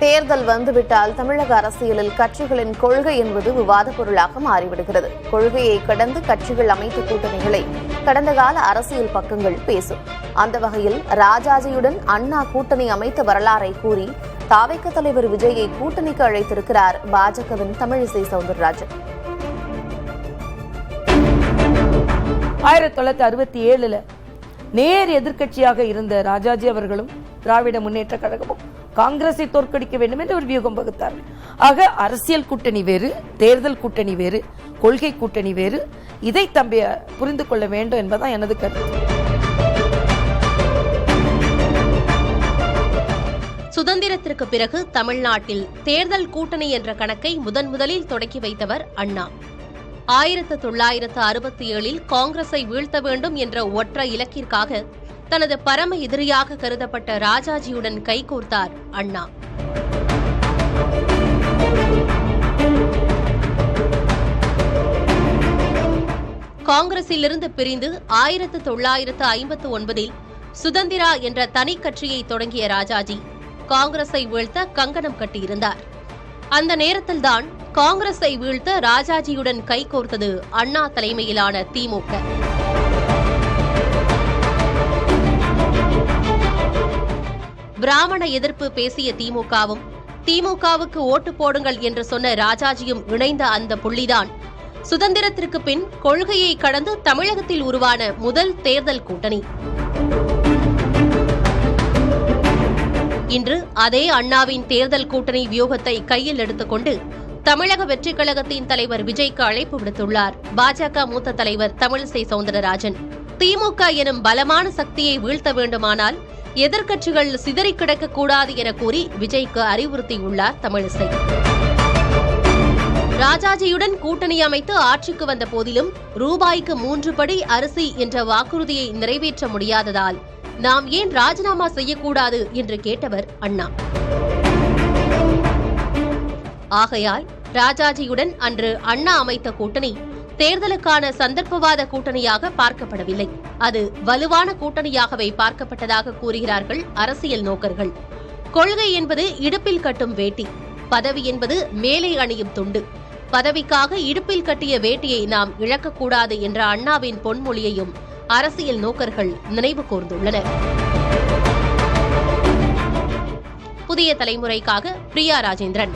தேர்தல் வந்துவிட்டால் தமிழக அரசியலில் கட்சிகளின் கொள்கை என்பது விவாத பொருளாக மாறிவிடுகிறது. கொள்கையை கடந்து கட்சிகள் அமைத்த கூட்டணிகளை கடந்த கால அரசியல் பக்கங்கள் பேசும். அந்த வகையில் ராஜாஜியுடன் அண்ணா கூட்டணி அமைத்த வரலாறை கூறி தாவேக தலைவர் விஜயை கூட்டணிக்கு அழைத்திருக்கிறார் பாஜகவின் தமிழிசை சவுந்தரராஜன். 1967 நேர் எதிர்க்கட்சியாக இருந்த ராஜாஜி அவர்களும் திராவிட முன்னேற்ற கழகமும் காங்கிரஸை தோற்கடிக்க வேண்டும் என்று ஒரு வியூகம் வகுத்தார். ஆக அரசியல் கூட்டணி வேறு, தேர்தல் கூட்டணி வேறு, கொள்கை கூட்டணி வேறு. இதை தம்பி புரிந்து கொள்ள வேண்டும் என்பதுதான் எனது கருத்து. சுதந்திரத்திற்கு பிறகு தமிழ்நாட்டில் தேர்தல் கூட்டணி என்ற கணக்கை முதலில் தொடக்கி வைத்தவர் அண்ணா. 1967 காங்கிரஸை வீழ்த்த வேண்டும் என்ற ஒற்றை இலக்கிற்காக தனது பரம எதிரியாக கருதப்பட்ட ராஜாஜியுடன் கைகோர்த்தார் அண்ணா. காங்கிரசிலிருந்து பிரிந்து 1959 சுதந்திரா என்ற தனி கட்சியை தொடங்கிய ராஜாஜி காங்கிரஸை வீழ்த்த கங்கணம் கட்டியிருந்தார். அந்த நேரத்தில்தான் காங்கிரஸை வீழ்த்த ராஜாஜியுடன் கைகோர்த்தது அண்ணா தலைமையிலான திமுக. பிராமண எதிர்ப்பு பேசிய திமுகவுக்கு ஓட்டு போடுங்கள் என்று சொன்ன ராஜாஜியும் இணைந்த அந்த புள்ளிதான் சுதந்திரத்திற்கு பின் கொள்கையை கடந்து தமிழகத்தில் உருவான முதல் தேர்தல் கூட்டணி. இன்று அதே அண்ணாவின் தேர்தல் கூட்டணி வியூகத்தை கையில் எடுத்துக்கொண்டு தமிழக வெற்றிக் கழகத்தின் தலைவர் விஜய்க்கு அழைப்பு விடுத்துள்ளார் பாஜக மூத்த தலைவர் தமிழிசை சவுந்தரராஜன். திமுக எனும் பலமான சக்தியை வீழ்த்த வேண்டுமானால் எதிர்க்கட்சிகள் சிதறி கிடக்கக்கூடாது என கூறி விஜய்க்கு அறிவுறுத்தியுள்ளார் தமிழிசை. ராஜாஜியுடன் கூட்டணி அமைத்து ஆட்சிக்கு வந்த போதிலும் ரூபாய்க்கு 3 படி அரிசி என்ற வாக்குறுதியை நிறைவேற்ற முடியாததால் நாம் ஏன் ராஜினாமா செய்யக்கூடாது என்று கேட்டவர் அண்ணா. ஆகையால் ராஜாஜியுடன் அன்று அண்ணா அமைத்த கூட்டணி தேர்தலுக்கான சந்தர்ப்பவாத கூட்டணியாக பார்க்கப்படவில்லை, அது வலுவான கூட்டணியாகவே பார்க்கப்பட்டதாக கூறுகிறார்கள் அரசியல் நோக்கர்கள். கொள்கை என்பது இடுப்பில் கட்டும் வேட்டி, பதவி என்பது மேலே அணியும் துண்டு. பதவிக்காக இடுப்பில் கட்டிய வேட்டியை நாம் இழக்கக்கூடாது என்ற அண்ணாவின் பொன்மொழியையும் அரசியல் நோக்கர்கள் நினைவு கூர்ந்துள்ளனர். புதிய தலைமுறைக்காக பிரியா ராஜேந்திரன்.